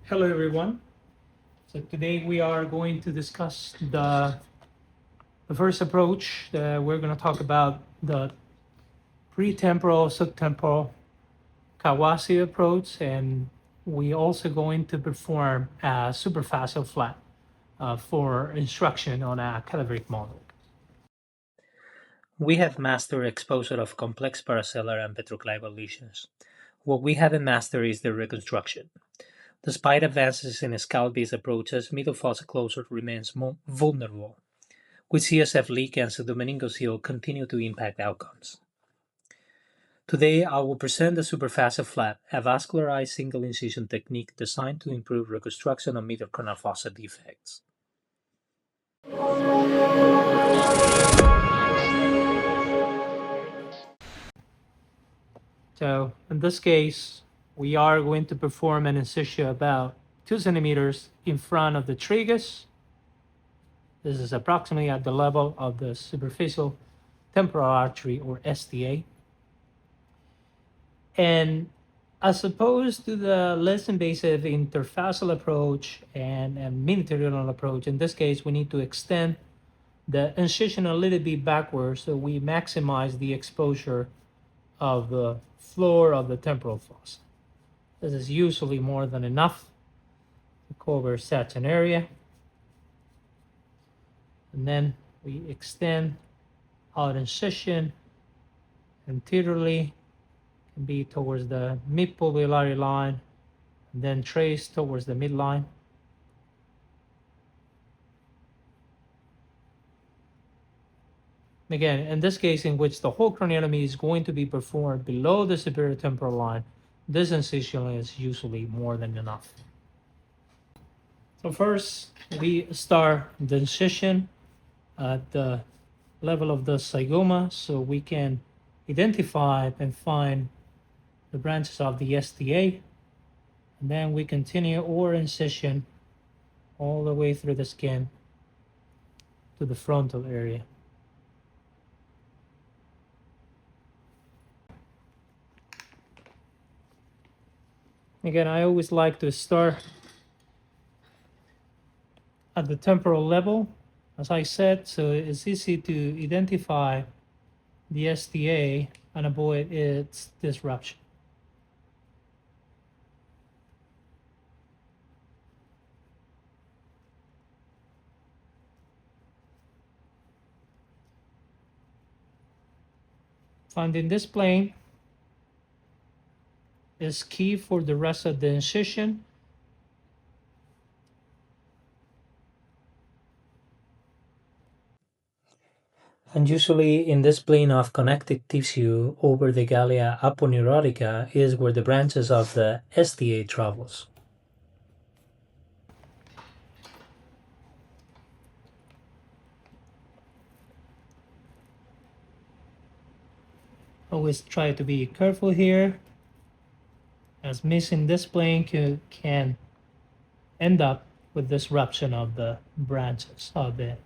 Hello everyone. So today we are going to discuss the first approach. We're going to talk about the pretemporal, subtemporal Kawase approach, and we also going to perform a superfascial flap for instruction on a cadaveric model. We have mastered exposure of complex paracellular and petroclival lesions. What we haven't mastered is the reconstruction. Despite advances in scalp-based approaches, middle fossa closure remains vulnerable, with CSF leak and pseudomeningocele continue to impact outcomes. Today, I will present the superfascial flap, a vascularized single incision technique designed to improve reconstruction of middle corner fossa defects. So in this case, we are going to perform an incision about 2 centimeters in front of the tragus. This is approximately at the level of the superficial temporal artery, or STA. And as opposed to the less invasive interfascial approach and mini-terminal approach, in this case, we need to extend the incision a little bit backwards so we maximize the exposure of the floor of the temporal fossa. This is usually more than enough to cover such an area. And then we extend our incision anteriorly, can be towards the mid-pulmonary line, and then trace towards the midline. Again, in this case, in which the whole craniotomy is going to be performed below the superior temporal line, this incision is usually more than enough. So first, we start the incision at the level of the zygoma, so we can identify and find the branches of the STA. And then we continue our incision all the way through the skin to the frontal area. Again, I always like to start at the temporal level, as I said, so it's easy to identify the STA and avoid its disruption. Finding this plane is key for the rest of the incision. And usually in this plane of connective tissue over the galea aponeurotica is where the branches of the STA travels. Always try to be careful here, as missing this plane can end up with disruption of the branches of the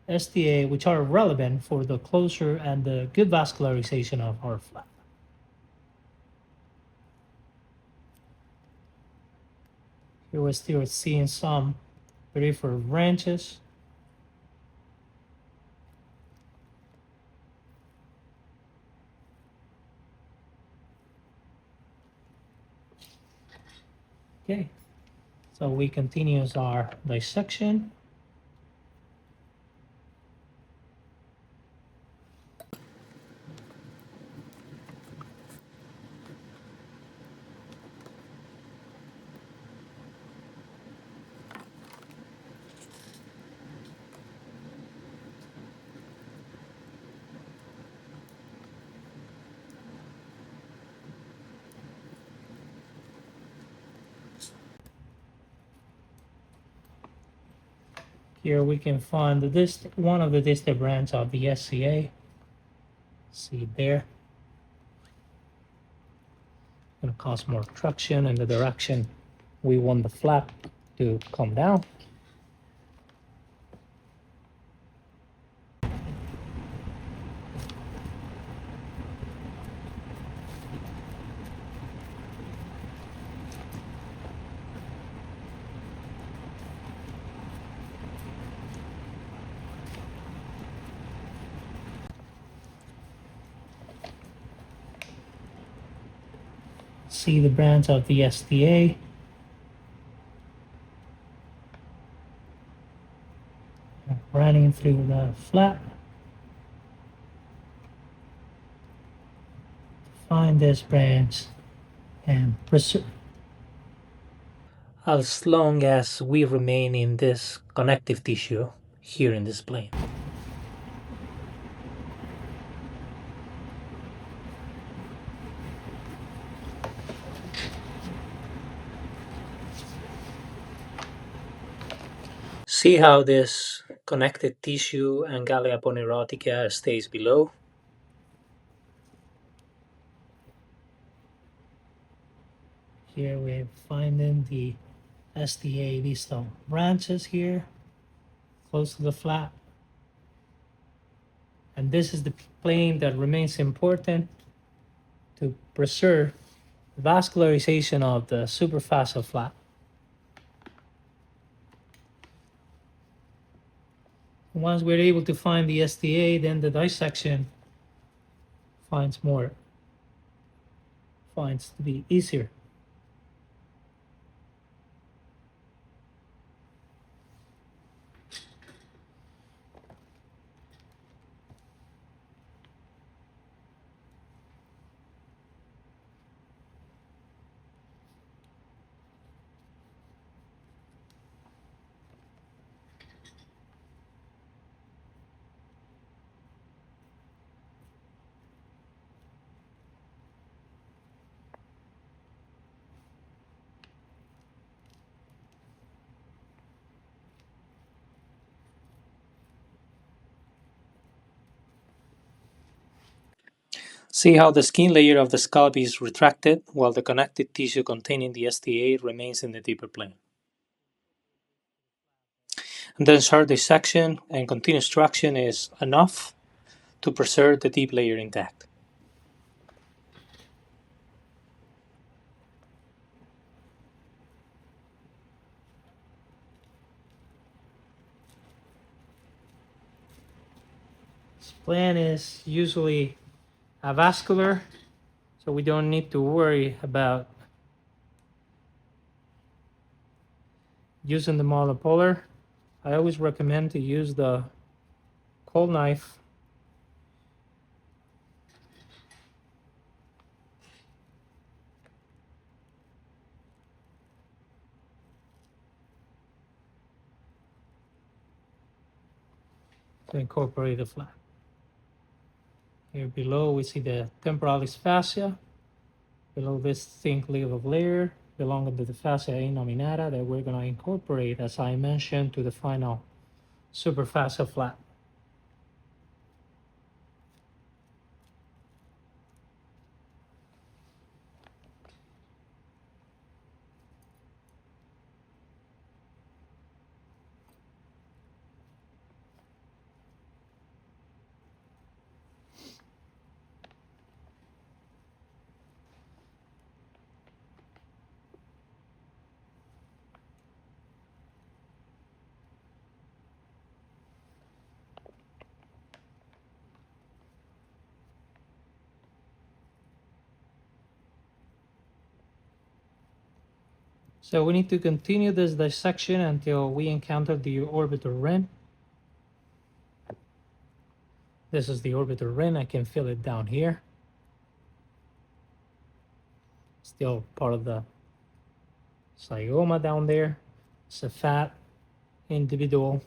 STA, which are relevant for the closure and the good vascularization of our flap. Here we're still seeing some peripheral branches. Okay, so we continue our dissection. Here we can find one of the distal branches of the SCA. See there. Going to cause more traction in the direction we want the flap to come down. see the branch of the STA. Running through the flap. Find this branch and preserve. As long as we remain in this connective tissue here in this plane. See how this connected tissue and galea poneurotica stays below? Here we're finding the STA distal branches here, close to the flap. And this is the plane that remains important to preserve vascularization of the superfascial flap. Once we're able to find the STA, then the dissection finds to be easier. See how the skin layer of the scalp is retracted while the connective tissue containing the STA remains in the deeper plane. And then sharp dissection and continuous traction is enough to preserve the deep layer intact. This plan is usually avascular, so we don't need to worry about using the multipolar. I always recommend to use the cold knife to incorporate the flap. Here below we see the temporalis fascia. Below this thin cleavable layer belonging to the fascia innominata that we're going to incorporate, as I mentioned, to the final superfascial flap. So we need to continue this dissection until we encounter the orbital rim. This is the orbital rim. I can feel it down here. Still part of the zygoma down there. It's a fat individual,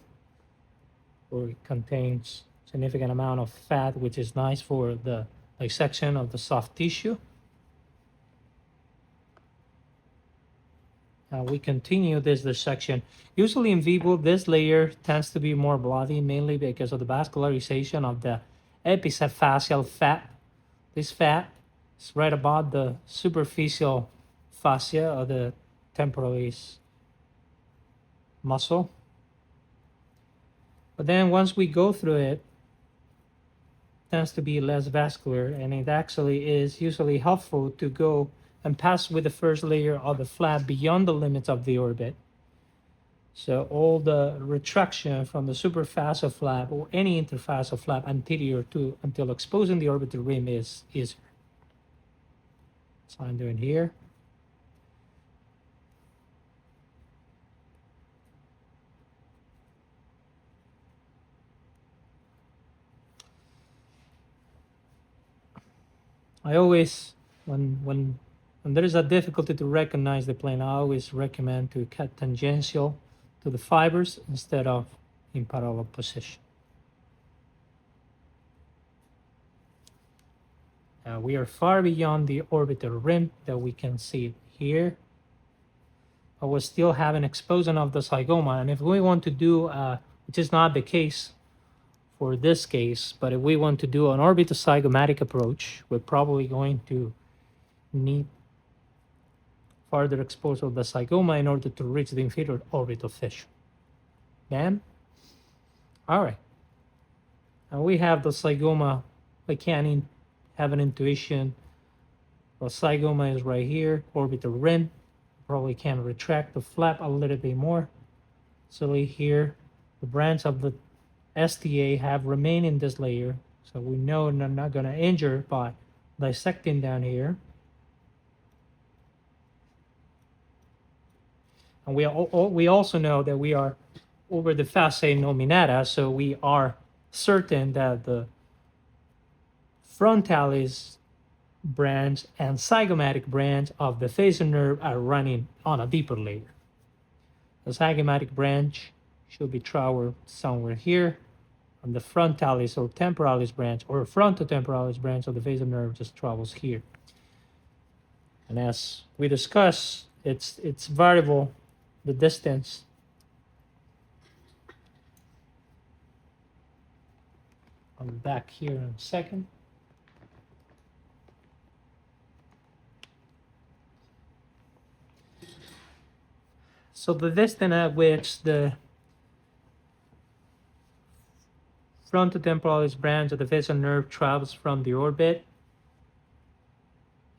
or it contains significant amount of fat, which is nice for the dissection of the soft tissue. We continue this dissection. Usually in vivo, this layer tends to be more bloody, mainly because of the vascularization of the epiphyseal fat. This fat is right above the superficial fascia of the temporalis muscle. But then once we go through it, tends to be less vascular, and it actually is usually helpful to go and pass with the first layer of the flap beyond the limits of the orbit. So all the retraction from the superfascial flap or any interfascial flap anterior to until exposing the orbital rim is easier. So I'm doing here. I always, when there is a difficulty to recognize the plane, I always recommend to cut tangential to the fibers instead of in parallel position. We are far beyond the orbital rim that we can see here. But we still have an exposure of the zygoma, and if we want to do, which is not the case for this case, but if we want to do an orbitozygomatic approach, we're probably going to need further exposure of the zygoma in order to reach the inferior orbital fissure. Then, all right. And we have the zygoma. I can have an intuition. The zygoma is right here, orbital rim. Probably can retract the flap a little bit more. So here, the branch of the STA have remained in this layer. So we know they're not going to injure by dissecting down here. And we also know that we are over the fasciae nominata, so we are certain that the frontalis branch and zygomatic branch of the facial nerve are running on a deeper layer. The zygomatic branch should be traveled somewhere here, and the frontalis or temporalis branch or frontotemporalis branch of the facial nerve just travels here. And as we discussed, it's variable, the distance. I'll be back here in a second. So the distance at which the frontotemporalis branch of the facial nerve travels from the orbit,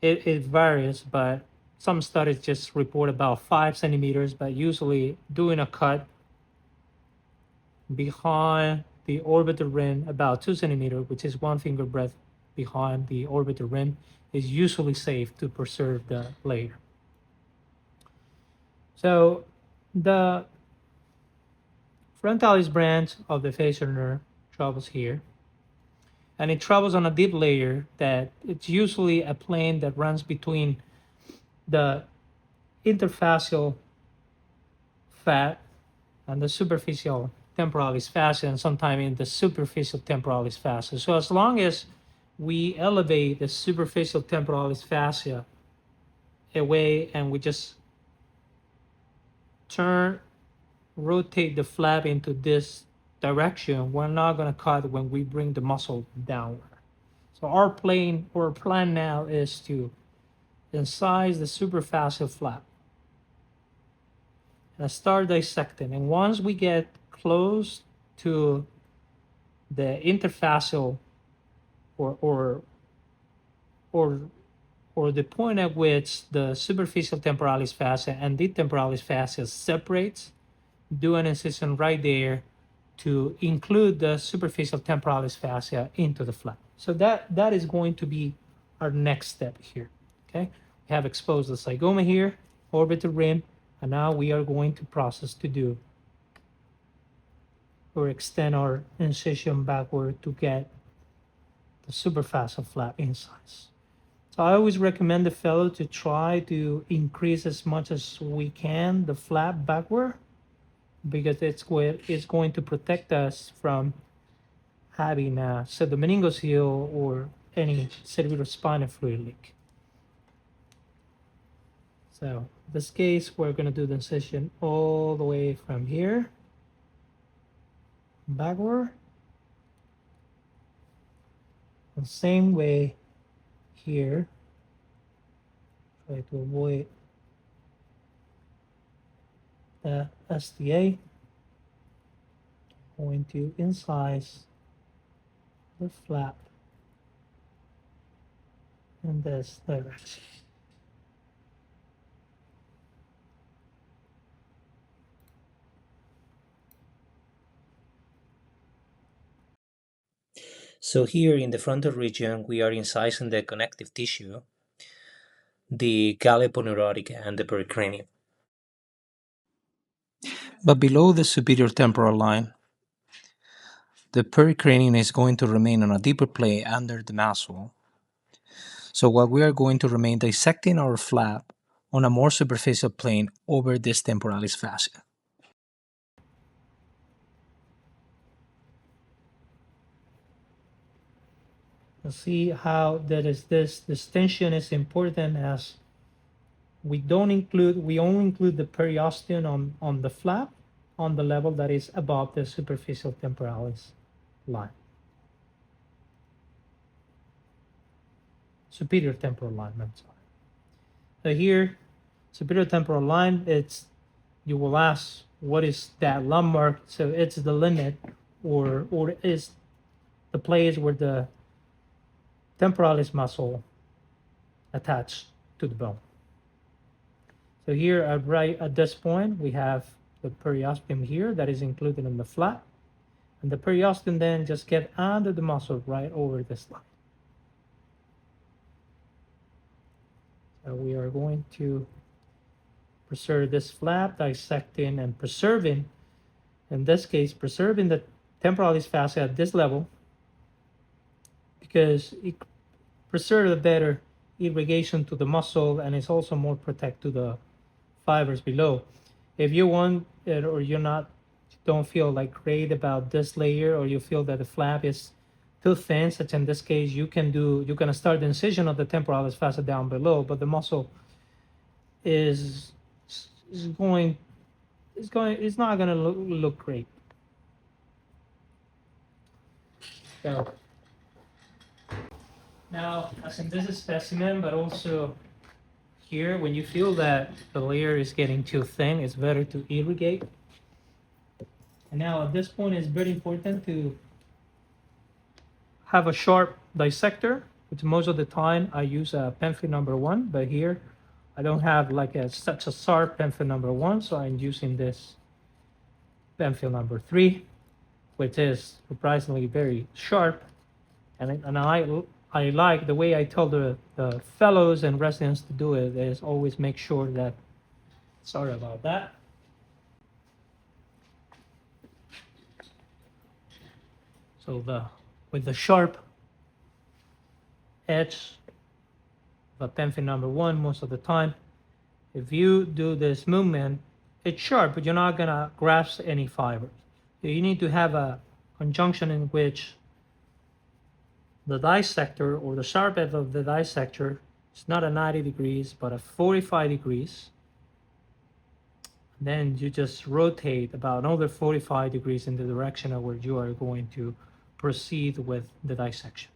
it varies, but some studies just report about 5 centimeters, but usually doing a cut behind the orbital rim about 2 centimeters, which is 1 finger breadth behind the orbital rim, is usually safe to preserve the layer. So the frontalis branch of the facial nerve travels here, and it travels on a deep layer that it's usually a plane that runs between the interfacial fat and the superficial temporalis fascia, and sometimes in the superficial temporalis fascia. So as long as we elevate the superficial temporalis fascia away and we just rotate the flap into this direction, we're not going to cut when we bring the muscle downward. So our plan now is to incise the superfascial flap and start dissecting. And once we get close to the interfacial or the point at which the superficial temporalis fascia and the temporalis fascia separates, do an incision right there to include the superficial temporalis fascia into the flap. So that is going to be our next step here. Okay, we have exposed the zygoma here, orbital rim, and now we are going to process to do or extend our incision backward to get the superfascial flap insides. So I always recommend the fellow to try to increase as much as we can the flap backward, because it's going to protect us from having a pseudomeningocele or any cerebrospinal fluid leak. So in this case, we're going to do the incision all the way from here backward. The same way here. Try to avoid the STA. Going to incise the flap in this direction. So here in the frontal region, we are incising the connective tissue. the galliponeurotic and the pericranium. But below the superior temporal line, the pericranium is going to remain on a deeper plane under the muscle. So what we are going to remain dissecting our flap on a more superficial plane over this temporalis fascia. You see how this distinction is important, as we only include the periosteum on the flap on the level that is above the superficial temporalis line. Superior temporal line, I'm sorry. So here, superior temporal line, you will ask, what is that landmark? So it's the limit, or is the place where the temporalis muscle attached to the bone. So here, right at this point, we have the periosteum here that is included in the flap, and the periosteum then just get under the muscle right over this line. So we are going to preserve this flap, dissecting and preserving, in this case, preserving the temporalis fascia at this level, because it preserves a better irrigation to the muscle, and it's also more protect to the fibers below. If you want it, or don't feel like great about this layer, or you feel that the flap is too thin, such in this case, you can start the incision of the temporalis fascia down below, but the muscle is not going to look great. So now, as in this specimen, but also here, when you feel that the layer is getting too thin, it's better to irrigate. And now at this point, it's very important to have a sharp dissector, which most of the time I use a pencil number 1, but here I don't have like such a sharp pencil number 1, so I'm using this pencil number 3, which is surprisingly very sharp. And I like the way I tell the fellows and residents to do it is always make sure that, sorry about that. So with the sharp edge of pencil number 1, most of the time, if you do this movement, it's sharp, but you're not gonna grasp any fibers. So you need to have a conjunction in which the dissector, or the sharp edge of the dissector, is not a 90 degrees, but a 45 degrees. Then you just rotate about another 45 degrees in the direction of where you are going to proceed with the dissection.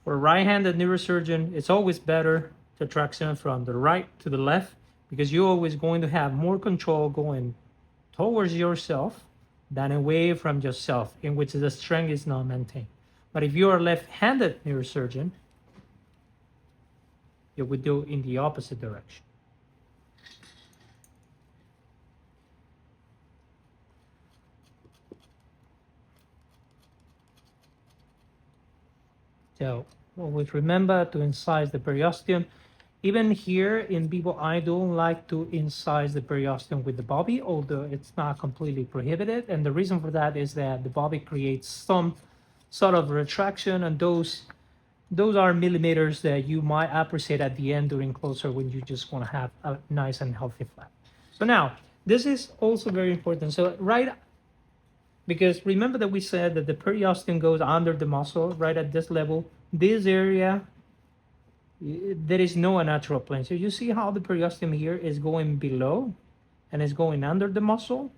For a right-handed neurosurgeon, it's always better to traction from the right to the left, because you're always going to have more control going towards yourself than away from yourself, in which the strength is not maintained. But if you are a left-handed neurosurgeon, you would do in the opposite direction. So always remember to incise the periosteum. Even here in people, I don't like to incise the periosteum with the bobby, although it's not completely prohibited. And the reason for that is that the bobby creates some sort of retraction, and those are millimeters that you might appreciate at the end during closure, when you just want to have a nice and healthy flap. So now, this is also very important. So because remember that we said that the periosteum goes under the muscle, right at this level. This area, there is no unnatural plane. So you see how the periosteum here is going below and is going under the muscle,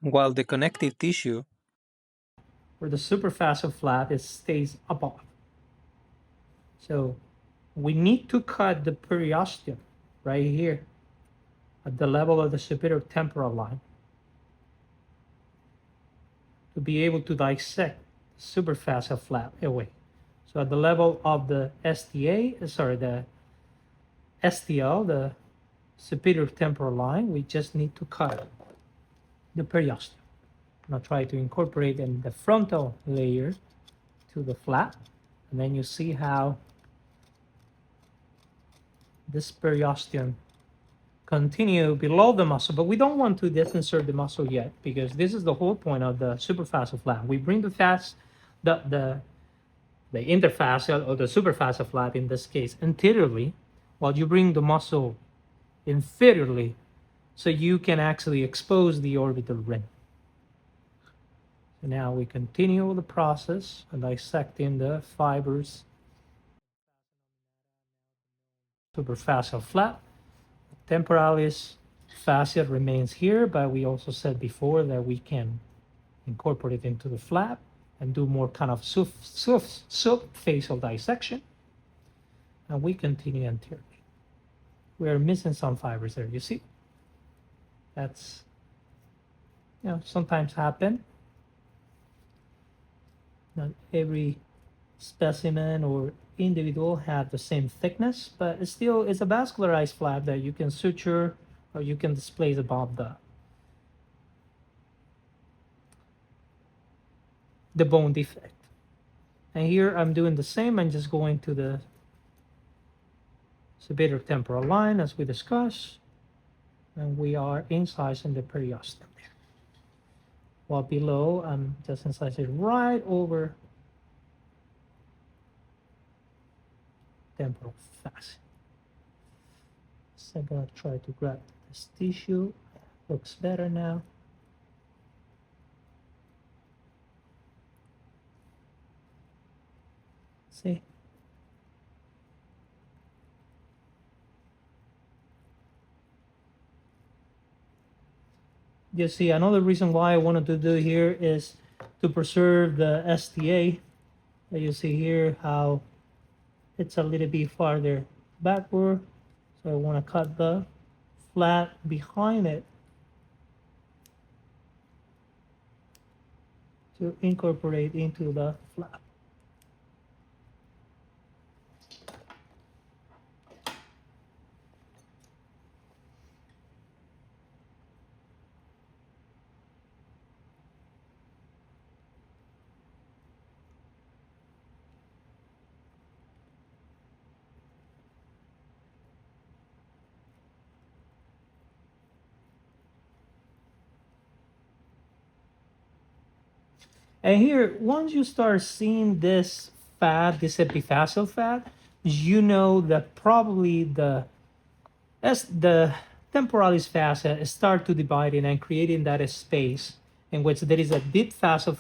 While the connective tissue, where the superfascial flap stays above. So we need to cut the periosteum right here at the level of the superior temporal line to be able to dissect the superfascial flap away. So at the level of the the STL, the superior temporal line, we just need to cut the periosteum. Now try to incorporate in the frontal layer to the flap, and then you see how this periosteum continue below the muscle, but we don't want to disinsert the muscle yet, because this is the whole point of the superfascial flap. We bring the interfascial or the superfascial flap in this case anteriorly, while you bring the muscle inferiorly, so you can actually expose the orbital rim. So now we continue the process of dissecting the fibers, superfascial flap. Temporalis fascia remains here, but we also said before that we can incorporate it into the flap and do more kind of subfacial dissection. And we continue anteriorly. We are missing some fibers there, you see? That's, sometimes happen. Not every specimen or individual have the same thickness, but it's a vascularized flap that you can suture or you can displace above the bone defect. And here I'm doing the same. I'm just going to the superior temporal line as we discussed, and we are incising the periosteum there. While below, I'm just incising right over temporal fascia. So I'm gonna try to grab this tissue. Looks better now. See? You see, another reason why I wanted to do here is to preserve the STA. You see here how it's a little bit farther backward. So I want to cut the flap behind it to incorporate into the flap. And here, once you start seeing this fat, this epiphyseal fat, you know that probably as the temporalis fascia start to divide and creating that space in which there is a deep fascial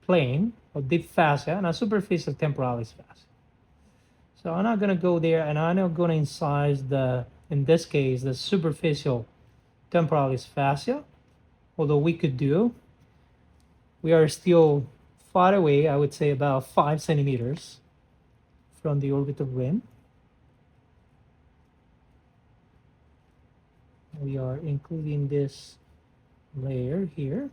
plane or deep fascia and a superficial temporalis fascia. So I'm not going to go there, and I'm not going to incise in this case, the superficial temporalis fascia. Although we could do, we are still far away, I would say about 5 centimeters from the orbital rim. We are including this layer here.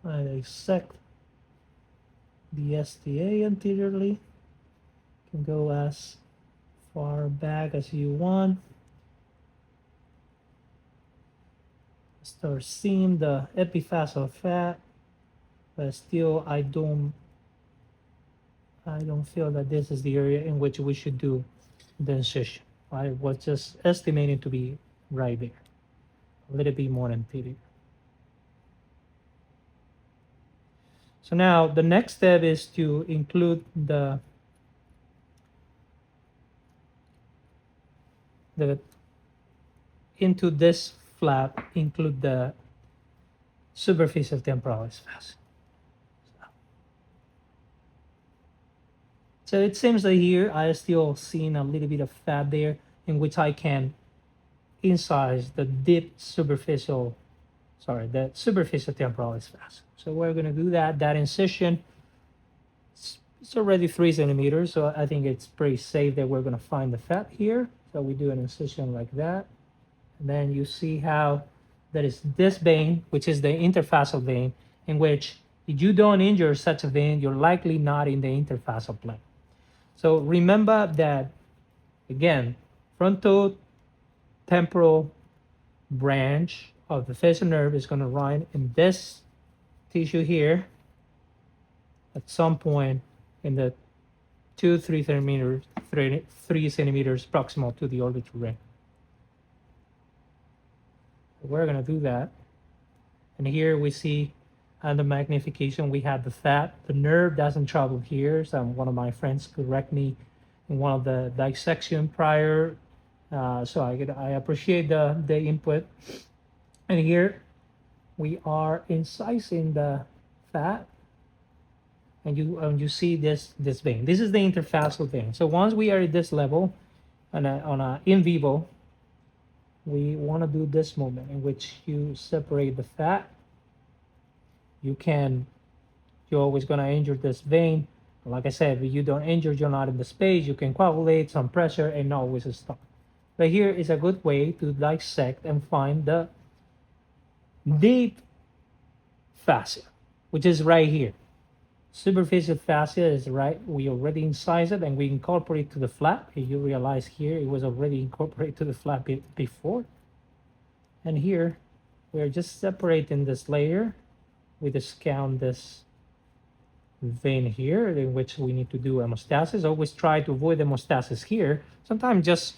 I dissect the STA anteriorly. You can go as far back as you want. Start seeing the epiphyseal fat, but still I don't feel that this is the area in which we should do the incision. I was just estimating to be right there, a little bit more anterior. So now the next step is to include into this flap, include the superficial temporalis fascia. So it seems that here I still seeing a little bit of fat there in which I can incise the superficial temporalis fascia. So we're going to do that. That incision, it's already 3 centimeters, so I think it's pretty safe that we're going to find the fat here. So we do an incision like that. And then you see how there is this vein, which is the interfascial vein, in which If you don't injure such a vein, you're likely not in the interfascial plane. So remember that, again, frontotemporal branch of the facial nerve is going to run in this tissue here at some point in the 2-3 centimeters, 3 centimeters proximal to the orbital ring. We're going to do that. And here we see under magnification, we have the fat. The nerve doesn't travel here. So one of my friends correct me in one of the dissection prior. So I appreciate the input. And here we are incising the fat. And you see this vein. This is the interfascial vein. So once we are at this level, on a in vivo, we want to do this movement in which you separate the fat. You're always going to injure this vein. Like I said, if you don't injure, you're not in the space. You can coagulate some pressure and always stop. But here is a good way to dissect and find the deep fascia, which is right here. Superficial fascia is right. We already incised it and we incorporate to the flap. You realize here it was already incorporated to the flap before. And here we're just separating this layer. We discount this vein here in which we need to do hemostasis. Always try to avoid hemostasis here. Sometimes just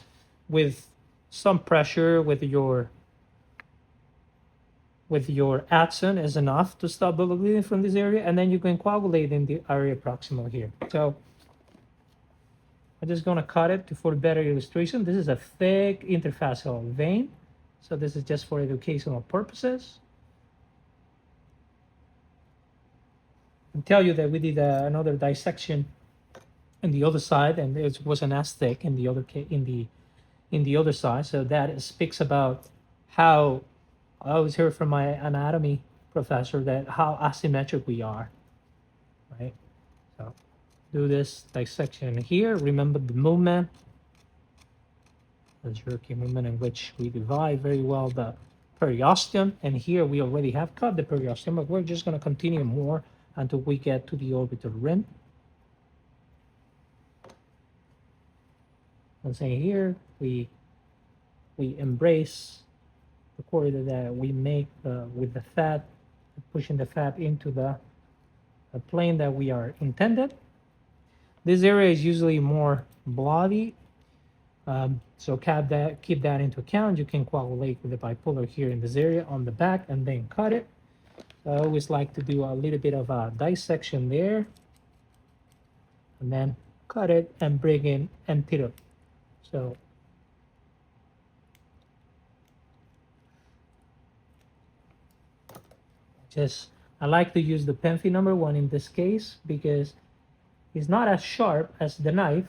with some pressure with your axon is enough to stop the bleeding from this area, and then you can coagulate in the area proximal here. So I'm just going to cut it for better illustration. This is a thick interfascial vein, so this is just for educational purposes. And tell you that we did another dissection in the other side, and it wasn't as thick in the other side. So that speaks about how I always hear from my anatomy professor that how asymmetric we are, right? So do this dissection here. Remember the movement, the jerky movement in which we divide very well the periosteum. And here we already have cut the periosteum, but we're just going to continue more until we get to the orbital rim. And saying here, we embrace the corridor that we make with the fat, pushing the fat into the plane that we are intended. This area is usually more bloody, so keep that into account. You can coagulate with the bipolar here in this area on the back and then cut it. So I always like to do a little bit of a dissection there, and then cut it and bring in anterior. So I like to use the Penfi number 1 in this case because it's not as sharp as the knife,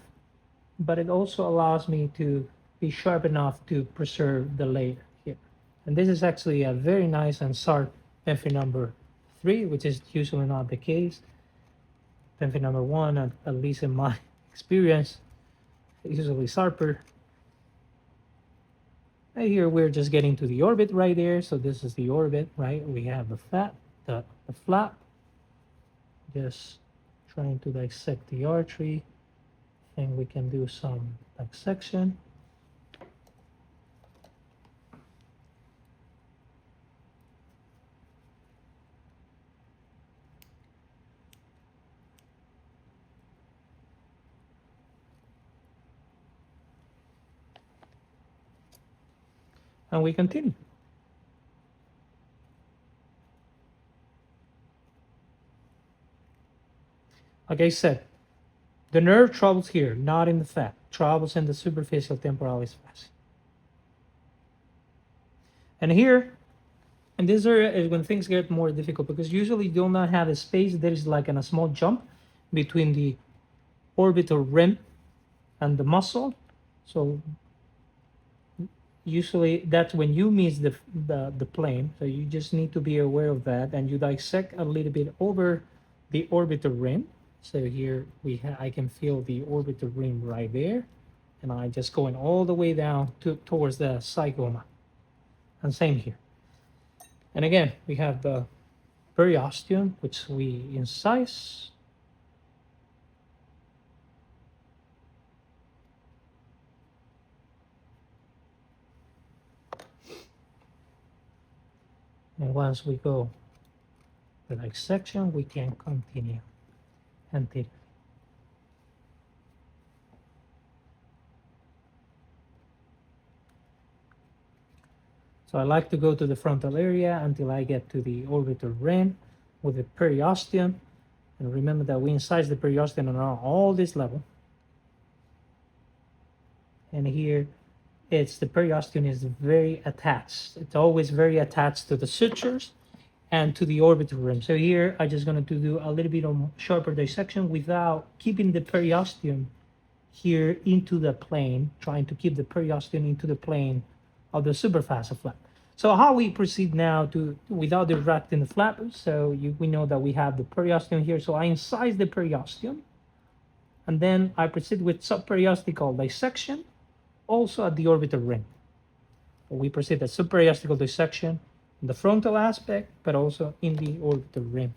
but it also allows me to be sharp enough to preserve the layer here. And this is actually a very nice and sharp Penfi number 3, which is usually not the case. Penfi number 1, at least in my experience, usually sharper. Right here we're just getting to the orbit right there. So this is the orbit, right? We have the fat, the flap. Just trying to dissect the artery. And we can do some dissection. And we continue. Like I said, the nerve travels here, not in the fat. Travels in the superficial temporalis fascia. And here, in this area is when things get more difficult because usually you do not have a space. There is like a small jump between the orbital rim and the muscle. So usually that's when you miss the plane. So you just need to be aware of that, and you dissect a little bit over the orbital rim. So here I can feel the orbital rim right there, and I just going all the way down towards the zygoma. And same here. And again, we have the periosteum, which we incise. And once we go to the dissection, we can continue anterior. So I like to go to the frontal area until I get to the orbital rim with the periosteum. And remember that we incise the periosteum around all this level. And here it's the periosteum is very attached. It's always very attached to the sutures and to the orbital rim. So here I'm just going to do a little bit of sharper dissection without keeping the periosteum here into the plane, trying to keep the periosteum into the plane of the superfascial flap. So how we proceed now to without directing the flap? So we know that we have the periosteum here. So I incise the periosteum, and then I proceed with subperiosteal dissection, also at the orbital rim. We proceed at subperiosteal dissection in the frontal aspect, but also in the orbital rim.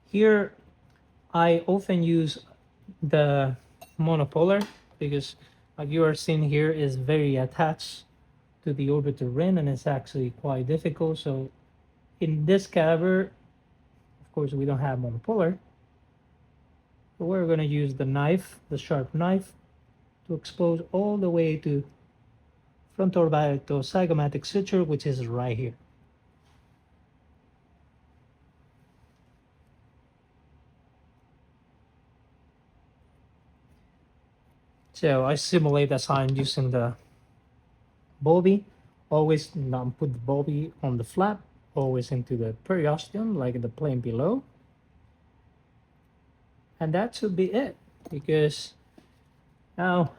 Here, I often use the monopolar because like you are seeing here is very attached to the orbital rim and it's actually quite difficult. So in this cadaver, of course, we don't have monopolar. So we're going to use the knife, the sharp knife, to expose all the way to frontoorbital suture, which is right here. So I simulate the sign using the bulby. Always put the bulby on the flap, always into the periosteum, like the plane below. And that should be it, because now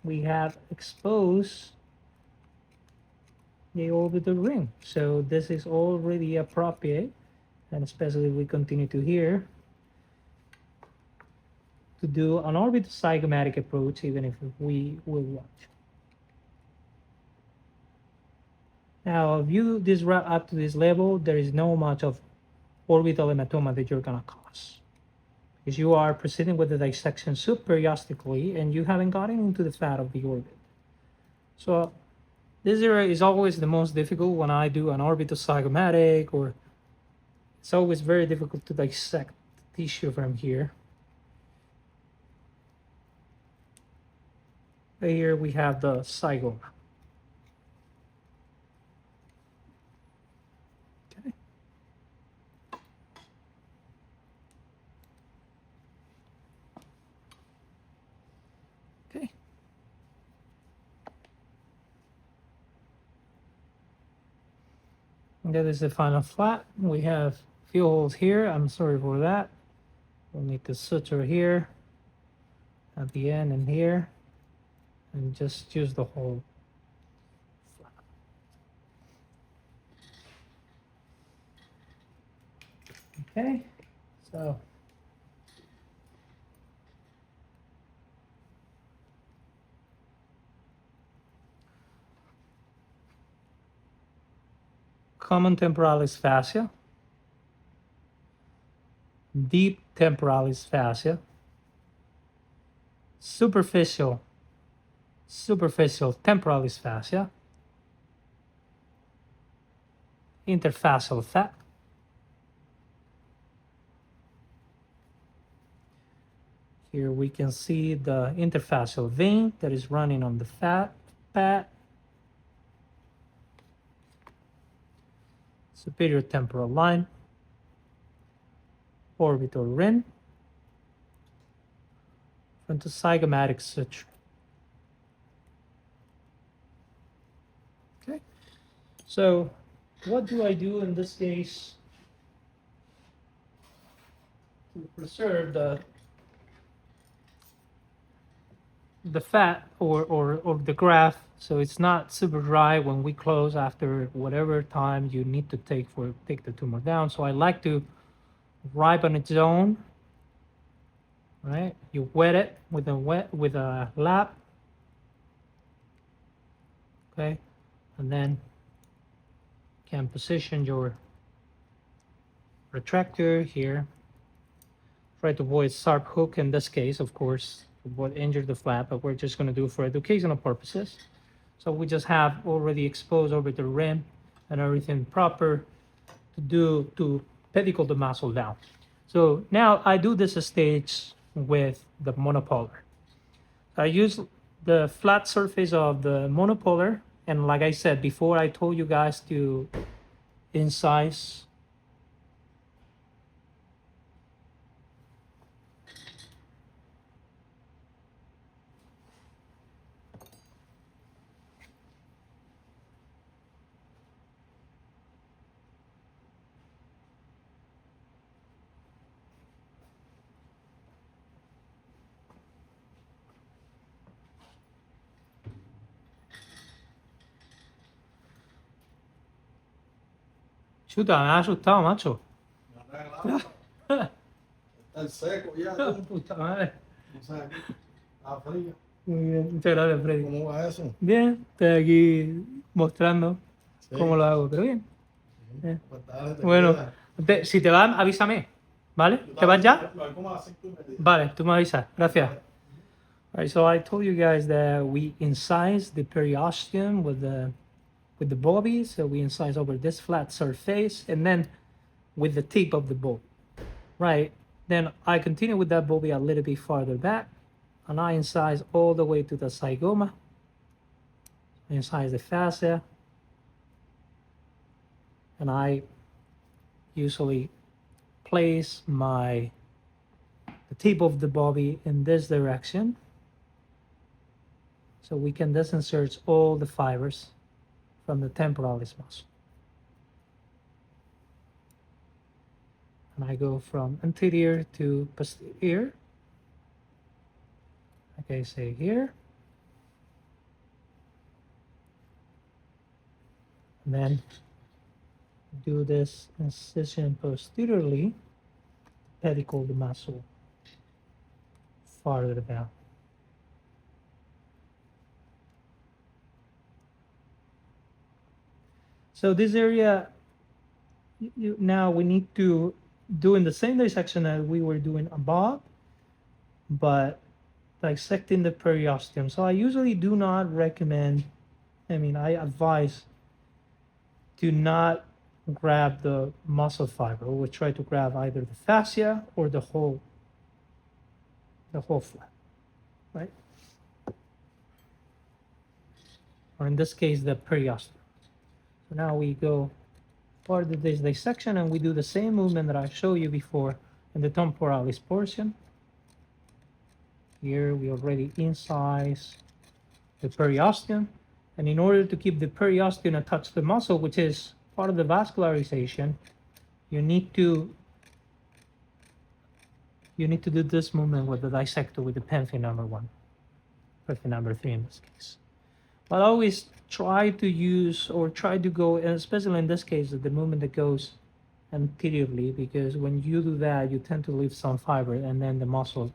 we have exposed the orbital ring. So this is already appropriate, and especially we continue to here to do an orbital zygomatic approach, even if we will watch. Now, if you this route up to this level, there is no much of orbital hematoma that you're gonna cause, because you are proceeding with the dissection subperiosteally and you haven't gotten into the fat of the orbit. So this area is always the most difficult when I do an orbital zygomatic, or it's always very difficult to dissect the tissue from here. But here we have the zygoma. Okay. Okay. And that is the final flap. We have a few holes here. I'm sorry for that. We'll need the suture here at the end and here, and just use the whole flap. Okay, so common temporalis fascia, deep temporalis fascia, superficial temporalis fascia, interfascial fat, here we can see the interfascial vein that is running on the fat pad, superior temporal line, orbital rim, frontozygomatic suture. Okay, so what do I do in this case to preserve the the fat or the graft, so it's not super dry when we close after whatever time you need to take the tumor down. So I like to ripen its own, right? You wet it with a lap, okay, and then can position your retractor here. Try to avoid sharp hook in this case, of course, would injure the flap, but we're just going to do for educational purposes. So we just have already exposed over the rim and everything proper to pedicle the muscle down. So now I do this stage with the monopolar. I use the flat surface of the monopolar, and like I said before, I told you guys to incise Chuta, me ha asustado, macho. Está seco ya. Puta madre. O sea, está frío. Muy bien, muchas gracias, Freddy. ¿Cómo va eso? Bien, estoy aquí mostrando Sí. cómo lo hago, pero bien. Bien. Pues dale, te Bueno, cuidas. si te vas, avísame, ¿vale? ¿Te vas ya? ¿Cómo así tú me dices? Vale, tú me avisas. Gracias. All right, so I told you guys that we incise the periosteum with the bulby. So we incise over this flat surface, and then with the tip of the bulb, right? Then I continue with that bulby a little bit farther back, and I incise all the way to the zygoma. I incise the fascia, and I usually place the tip of the bulby in this direction, so we can disinsert all the fibers from the temporalis muscle. And I go from anterior to posterior. Okay, say here. And then do this incision posteriorly, pedicle the muscle farther down. So this area, now we need to do in the same dissection that we were doing above, but dissecting the periosteum. So I usually do not recommend, I advise to not grab the muscle fiber. We try to grab either the fascia or the whole flap, right? Or in this case, the periosteum. So now we go part of this dissection, and we do the same movement that I showed you before in the temporalis portion. Here we already incise the periosteum, and in order to keep the periosteum attached to the muscle, which is part of the vascularization, you need to do this movement with the dissector, with the penfy number 1, penfy number 3 in this case. But always try to use, or try to go, and especially in this case, the movement that goes anteriorly, because when you do that, you tend to leave some fiber, and then the muscle,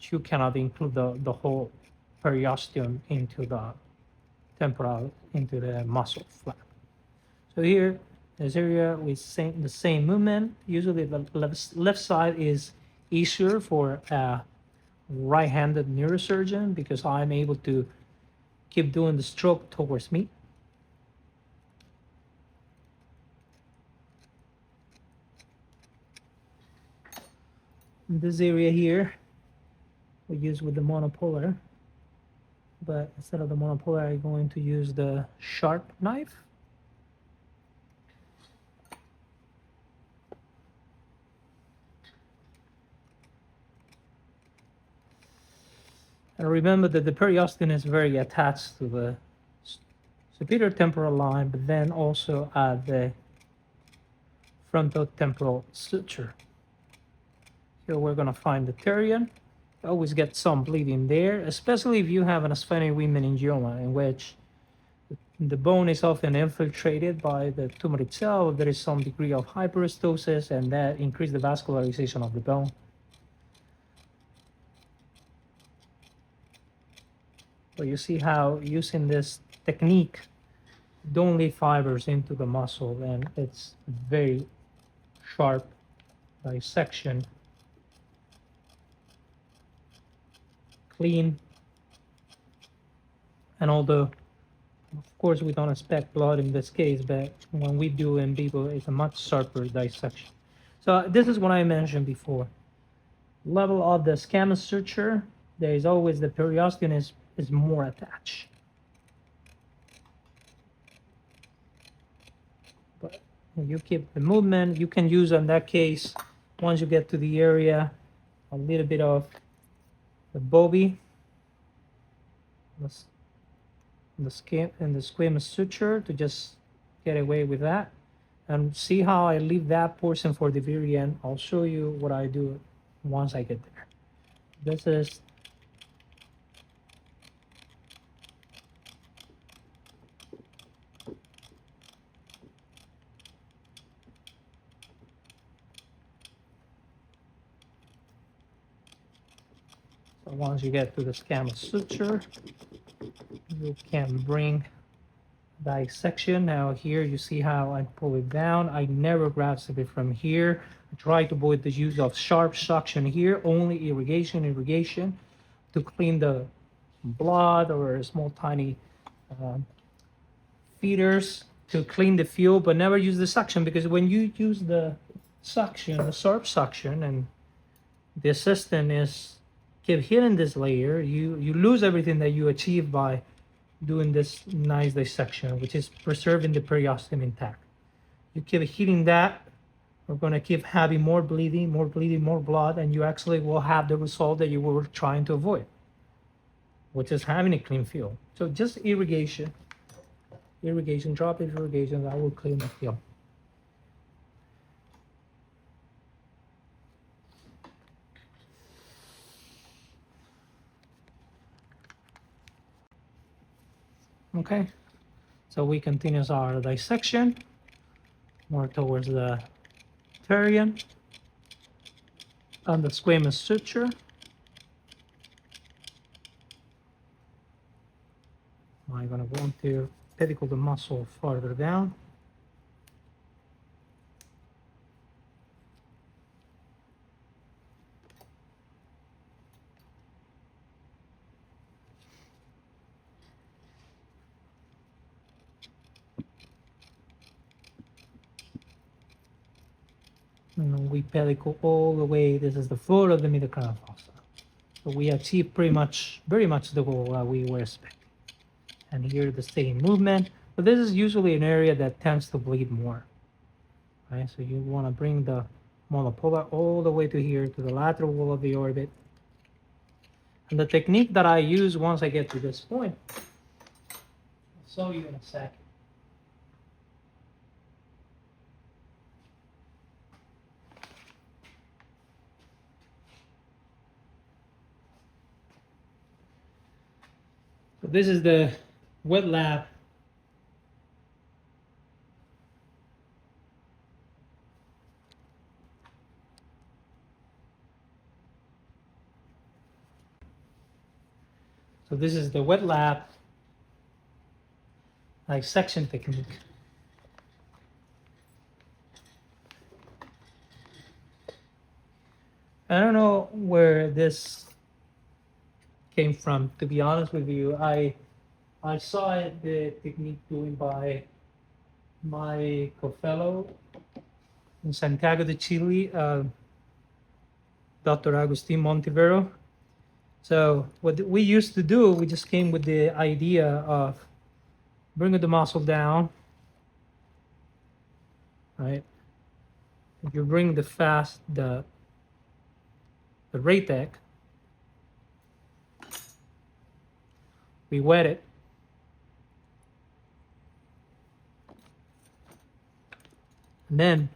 you cannot include the whole periosteum into the temporal, into the muscle flap. So here, this area with the same movement. Usually the left side is easier for a right-handed neurosurgeon, because I'm able to keep doing the stroke towards me. In this area here, we use with the monopolar, but instead of the monopolar, I'm going to use the sharp knife. And remember that the periosteum is very attached to the superior temporal line, but then also at the frontotemporal suture. Here we're gonna find the terion. You always get some bleeding there, especially if you have an asphenoid meningioma in which the bone is often infiltrated by the tumor itself. There is some degree of hyperestosis, and that increases the vascularization of the bone. So you see how using this technique, don't leave fibers into the muscle, and it's very sharp dissection. Clean. And although, of course, we don't expect blood in this case, but when we do in vivo, it's a much sharper dissection. So this is what I mentioned before. Level of the scamus suture, there is always the periosteum is more attached. But you keep the movement. You can use, in that case, once you get to the area, a little bit of the bovie, the skin and the squamous suture to just get away with that. And see how I leave that portion for the very end. I'll show you what I do once I get there. This is so once you get to the scamus suture, you can bring dissection. Now here you see how I pull it down. I never grasp it from here. I try to avoid the use of sharp suction here, only irrigation to clean the blood or small tiny feeders to clean the field, but never use the suction, because when you use the suction, the sharp suction, and the assistant is keep hitting this layer, you lose everything that you achieve by doing this nice dissection, which is preserving the periosteum intact. You keep hitting that, we're going to keep having more bleeding, more blood, and you actually will have the result that you were trying to avoid, which is having a clean field. So just irrigation, drop irrigation, that will clean the field. Okay, so we continue our dissection more towards the terion and the squamous suture. I'm going to want to pedicle the muscle farther down. And we pedicle all the way. This is the floor of the midcranial fossa. So we achieve very much the goal that we were expecting. And here the same movement, but this is usually an area that tends to bleed more. Right? So you want to bring the monopolar all the way to here, to the lateral wall of the orbit. And the technique that I use once I get to this point, I'll show you in a second. So this is the wet lab. So this is the wet lab dissection technique. I don't know where this came from, to be honest with you. I saw it, the technique doing by my co-fellow in Santiago de Chile, Dr. Agustin Montivero. So what we used to do, we just came with the idea of bringing the muscle down, right? If you bring the ratec, we wet it, and then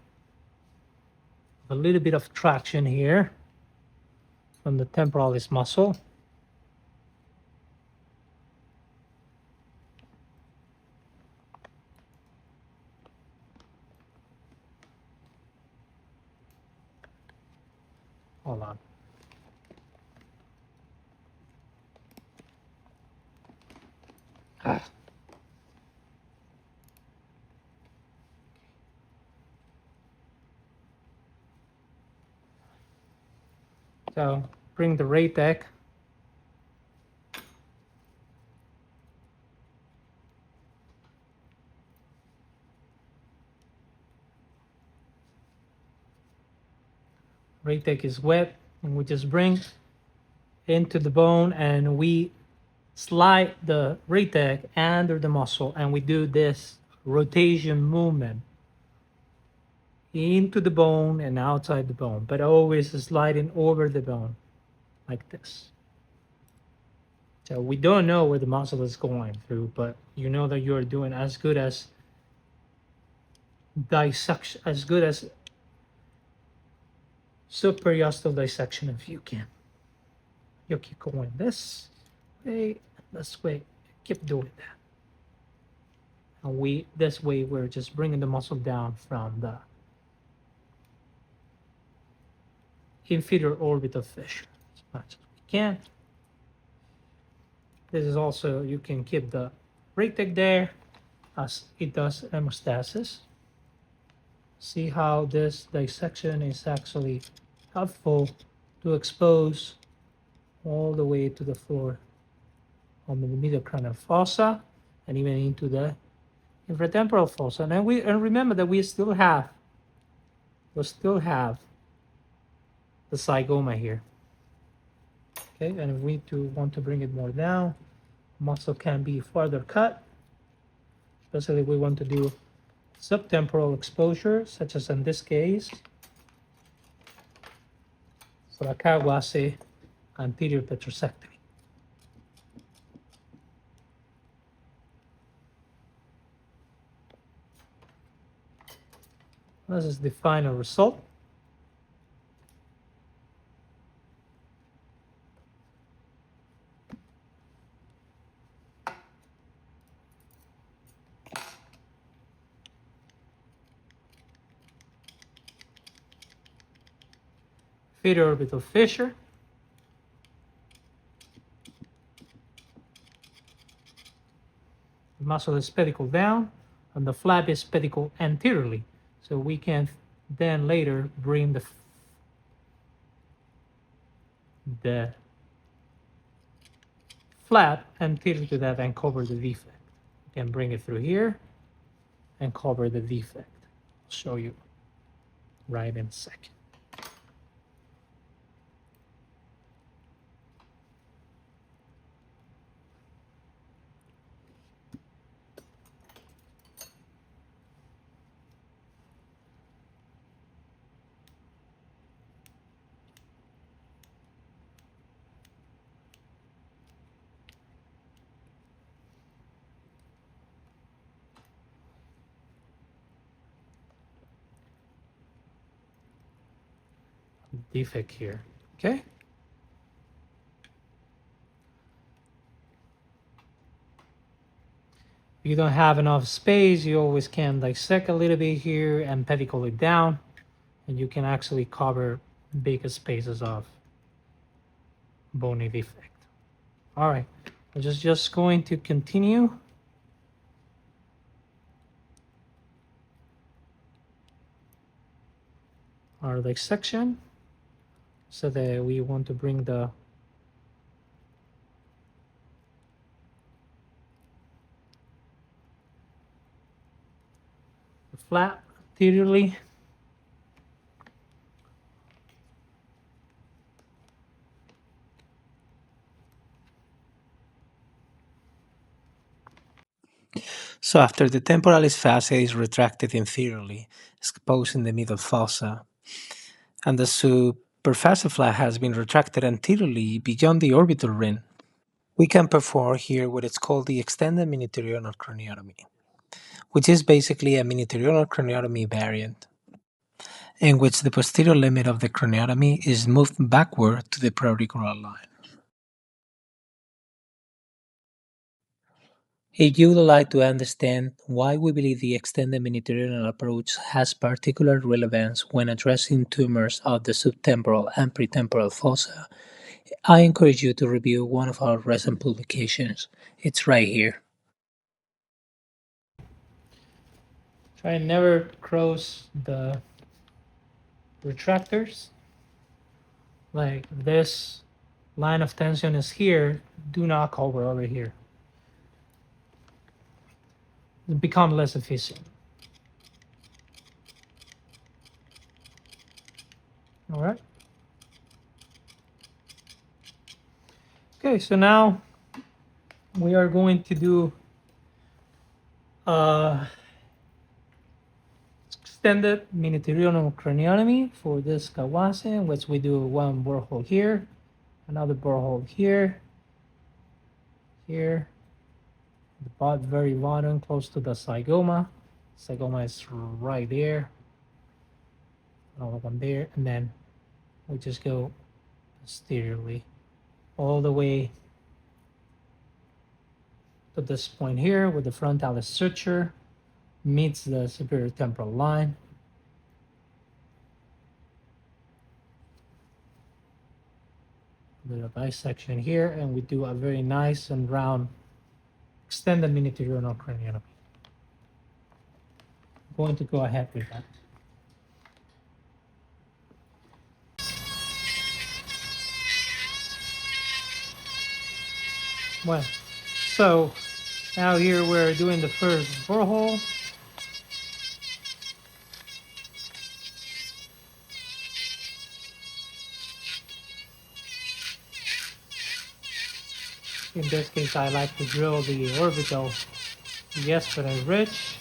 a little bit of traction here, from the temporalis muscle. Hold on. So bring the ratex. Ratex is wet, and we just bring into the bone, and we slide the ratex under the muscle, and we do this rotation movement into the bone and outside the bone, but always sliding over the bone like this. So we don't know where the muscle is going through, but you know that you're doing as good as dissection, as good as superiosteal dissection if you can. You keep going this way, keep doing that. And this way we're just bringing the muscle down from the inferior orbital fissure as much as we can. This is also, you can keep the ratex there as it does hemostasis. See how this dissection is actually helpful to expose all the way to the floor on the middle cranial fossa and even into the infratemporal fossa. And remember that we still have the zygoma here. Okay, and if we want to bring it more down, muscle can be further cut, especially if we want to do subtemporal exposure, such as in this case, Furakawase anterior petrosectomy. This is the final result. Inferior orbital fissure. The muscle is pedicle down, and the flap is pedicle anteriorly. So we can then later bring the flap anterior to that and cover the defect. You can bring it through here and cover the defect. I'll show you right in a second. Defect here, okay? If you don't have enough space, you always can dissect a little bit here and pedicle it down, and you can actually cover bigger spaces of bony defect. All right, I'm just going to continue. Our dissection, so that we want to bring the flap anteriorly. So after the temporalis fascia is retracted inferiorly, exposing the middle fossa, and the superfascial flap has been retracted anteriorly beyond the orbital ring, we can perform here what is called the extended mini-pterional craniotomy, which is basically a mini-pterional craniotomy variant. in which the posterior limit of the craniotomy is moved backward to the preauricular line. If you would like to understand why we believe the extended minitudinal approach has particular relevance when addressing tumors of the subtemporal and pretemporal fossa, I encourage you to review one of our recent publications. It's right here. Try and never cross the retractors. Like this line of tension is here, do not cover over here. It become less efficient. All right. Okay, so now we are going to do extended minitudinal craniotomy for this Kawase, in which we do one borehole here, another borehole here, here, the very bottom, close to the zygoma. Zygoma is right there, another one there, and then we just go posteriorly all the way to this point here, where the frontalis suture meets the superior temporal line. A little dissection here, and we do a very nice and round extended minitudinal craniotomy. I'm going to go ahead with that. Well, so now here we're doing the first borehole. In this case, I like to drill the orbital Yespera ridge.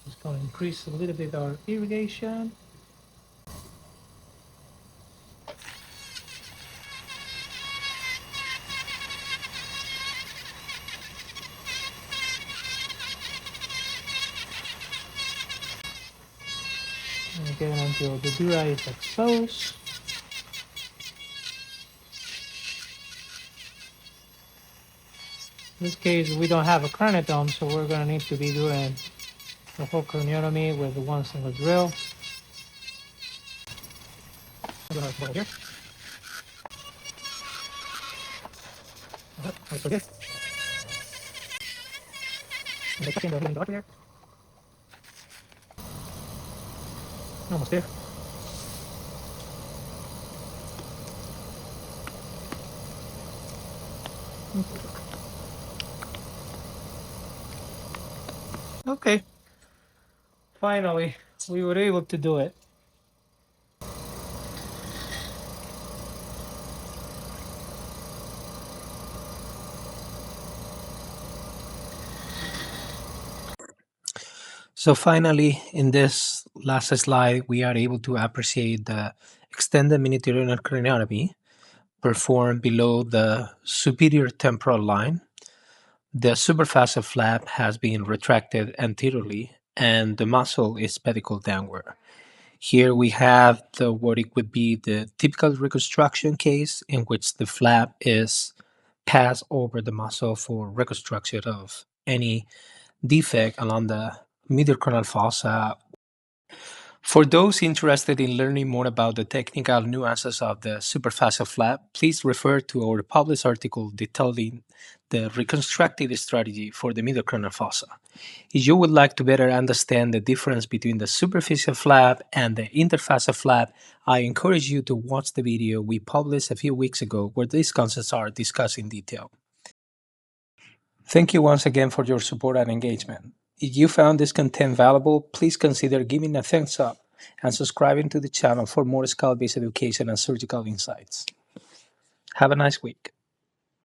Just going to increase a little bit our irrigation. And again, until the dura is exposed. In this case, we don't have a craniotomy, so we're going to need to be doing the whole craniotomy with one single drill. I'm going to put it here. Right for this. And the second healing dart here. Almost there. Okay. Finally, we were able to do it. So finally, in this last slide, we are able to appreciate the extended minitudinal craniotomy performed below the superior temporal line. The superfascial flap has been retracted anteriorly, and the muscle is pedicled downward. Here we have what it would be the typical reconstruction case, in which the flap is passed over the muscle for reconstruction of any defect along the midocronal fossa. For those interested in learning more about the technical nuances of the superfascial flap, please refer to our published article detailing the reconstructive strategy for the midocronal fossa. If you would like to better understand the difference between the superficial flap and the interfascial flap, I encourage you to watch the video we published a few weeks ago where these concepts are discussed in detail. Thank you once again for your support and engagement. If you found this content valuable, please consider giving a thumbs up and subscribing to the channel for more skull-based education and surgical insights. Have a nice week.